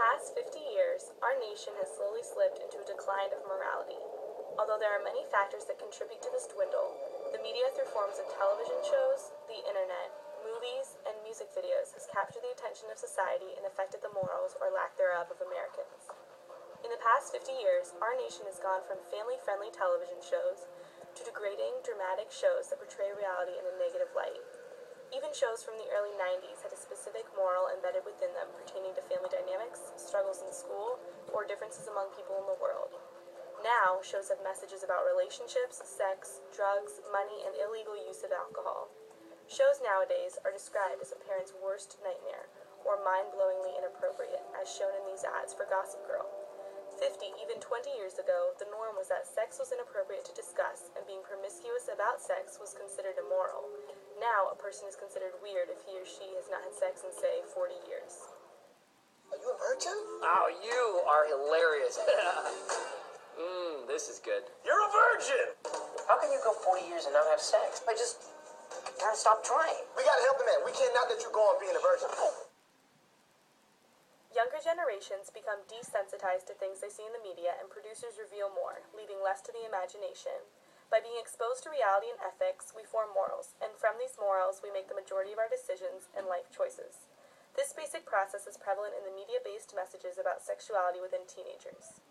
past 50 years, our nation has slowly slipped into a decline of morality. Although there are many factors that contribute to this dwindle, the media through forms of television shows, the internet, movies, and music videos has captured the attention of society and affected the morals or lack thereof of Americans. In the past 50 years, our nation has gone from family-friendly television shows to degrading, dramatic shows that portray reality in a negative light. Even shows from the early 90s had a specific moral embedded within them pertaining to family dynamics, struggles in school, or differences among people in the world. Now, shows have messages about relationships, sex, drugs, money, and illegal use of alcohol. Shows nowadays are described as a parent's worst nightmare, or mind-blowingly inappropriate, as shown in these ads for Gossip Girl. 50, even 20 years ago, the norm was that sex was inappropriate to discuss, and being promiscuous about sex was considered immoral. Now, a person is considered weird if he or she has not had sex in, say, 40 years. Are you a virgin? Oh, you are hilarious. This is good. You're a virgin! How can you go 40 years and not have sex? I just gotta stop trying. We gotta help the man. We cannot let you go on being a virgin. Younger generations become desensitized to things they see in the media, and producers reveal more, leaving less to the imagination. By being exposed to reality and ethics, we form morals, and from these morals, we make the majority of our decisions and life choices. This basic process is prevalent in the media-based messages about sexuality within teenagers.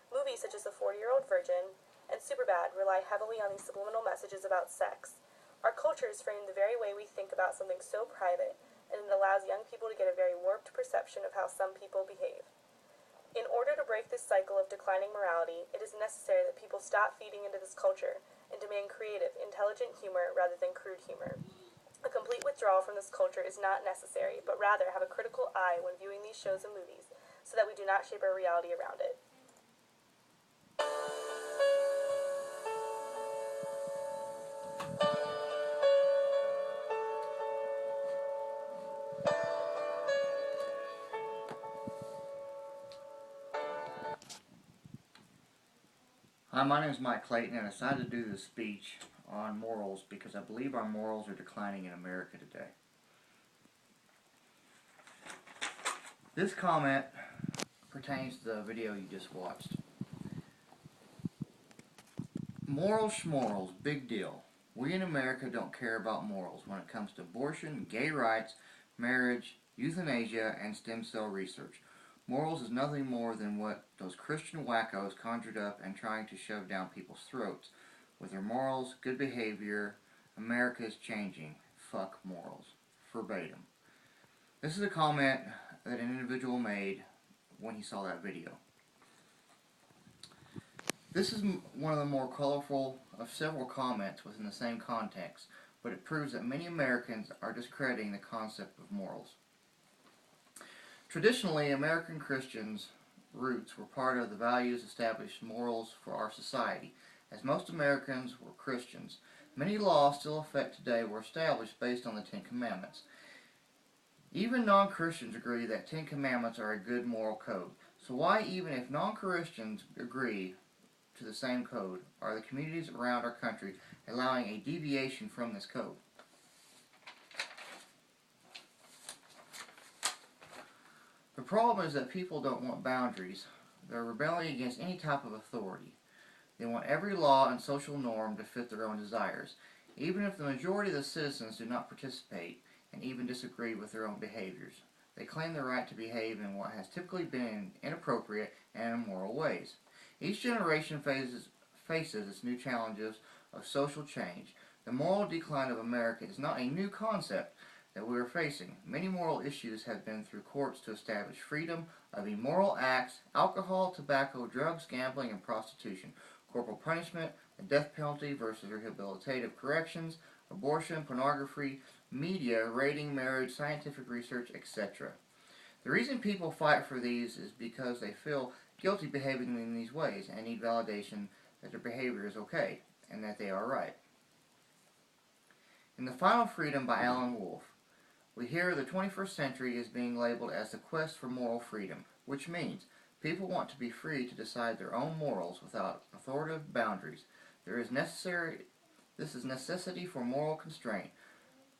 Movies such as The 40-Year-Old Virgin and Superbad rely heavily on these subliminal messages about sex. Our culture is framed the very way we think about something so private, and it allows young people to get a very warped perception of how some people behave. In order to break this cycle of declining morality, it is necessary that people stop feeding into this culture and demand creative, intelligent humor rather than crude humor. A complete withdrawal from this culture is not necessary, but rather have a critical eye when viewing these shows and movies, so that we do not shape our reality around it. Hi, my name is Mike Clayton, and I decided to do this speech on morals because I believe our morals are declining in America today. This comment pertains to the video you just watched. Morals schmorals, big deal. We in America don't care about morals when it comes to abortion, gay rights, marriage, euthanasia, and stem cell research. Morals is nothing more than what those Christian wackos conjured up and trying to shove down people's throats. With their morals, good behavior, America is changing. Fuck morals. Verbatim. This is a comment that an individual made when he saw that video. This is one of the more colorful of several comments within the same context, but it proves that many Americans are discrediting the concept of morals. Traditionally, American Christians' roots were part of the values established morals for our society. As most Americans were Christians, many laws still in effect today were established based on the Ten Commandments. Even non-Christians agree that Ten Commandments are a good moral code. So why, even if non-Christians agree to the same code, are the communities around our country allowing a deviation from this code? The problem is that people don't want boundaries. They're rebelling against any type of authority. They want every law and social norm to fit their own desires, even if the majority of the citizens do not participate and even disagree with their own behaviors. They claim the right to behave in what has typically been inappropriate and immoral ways. Each generation faces its new challenges of social change. The moral decline of America is not a new concept that we are facing. Many moral issues have been through courts to establish freedom of immoral acts: alcohol, tobacco, drugs, gambling, and prostitution, corporal punishment, the death penalty versus rehabilitative corrections, abortion, pornography, media, rating, marriage, scientific research, etc. The reason people fight for these is because they feel guilty behaving in these ways and need validation that their behavior is okay and that they are right. In The Final Freedom by Alan Wolfe, we hear the 21st century is being labeled as the quest for moral freedom, which means people want to be free to decide their own morals without authoritative boundaries. This is necessity for moral constraint.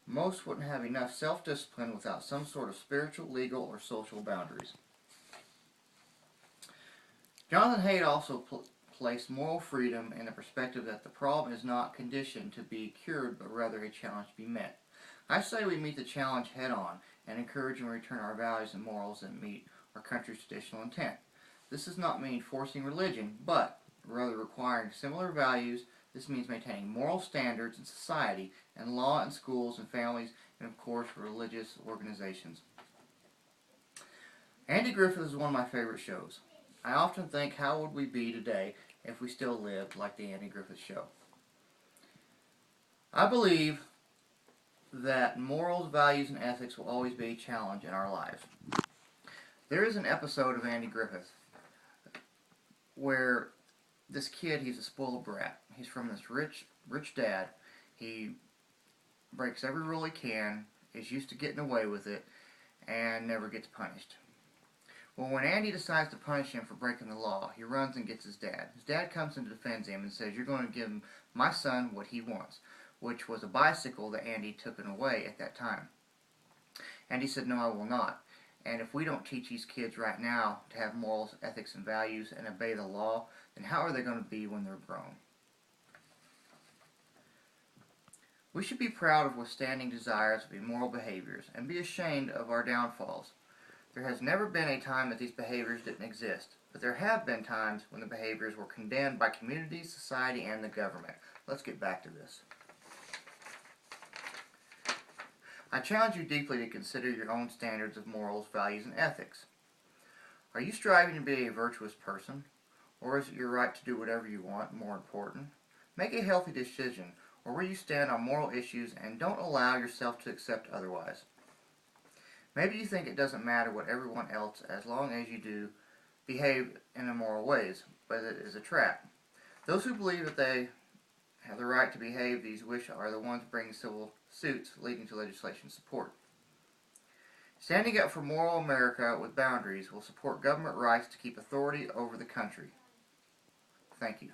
Most wouldn't have enough self-discipline without some sort of spiritual, legal, or social boundaries. Jonathan Haidt also placed moral freedom in the perspective that the problem is not conditioned to be cured, but rather a challenge to be met. I say we meet the challenge head on and encourage and return our values and morals that meet our country's traditional intent. This does not mean forcing religion, but rather requiring similar values. This means maintaining moral standards in society and law in schools and families and, of course, religious organizations. Andy Griffith is one of my favorite shows. I often think, how would we be today if we still lived like the Andy Griffith Show? I believe that morals, values, and ethics will always be a challenge in our lives. There is an episode of Andy Griffith where this kid, he's a spoiled brat. He's from this rich dad. He breaks every rule he can, is used to getting away with it, and never gets punished. Well, when Andy decides to punish him for breaking the law, he runs and gets his dad. His dad comes and defends him and says, "You're going to give my son what he wants," which was a bicycle that Andy took away at that time. Andy said, "No, I will not. And if we don't teach these kids right now to have morals, ethics, and values and obey the law, then how are they going to be when they're grown?" We should be proud of withstanding desires of immoral behaviors and be ashamed of our downfalls. There has never been a time that these behaviors didn't exist, but there have been times when the behaviors were condemned by communities, society, and the government. Let's get back to this. I challenge you deeply to consider your own standards of morals, values, and ethics. Are you striving to be a virtuous person? Or is it your right to do whatever you want more important? Make a healthy decision, or where you stand on moral issues, and don't allow yourself to accept otherwise. Maybe you think it doesn't matter what everyone else, as long as you do behave in immoral ways, but it is a trap. Those who believe that they have the right to behave these wish are the ones bringing civil suits leading to legislation support. Standing up for moral America with boundaries will support government rights to keep authority over the country. Thank you.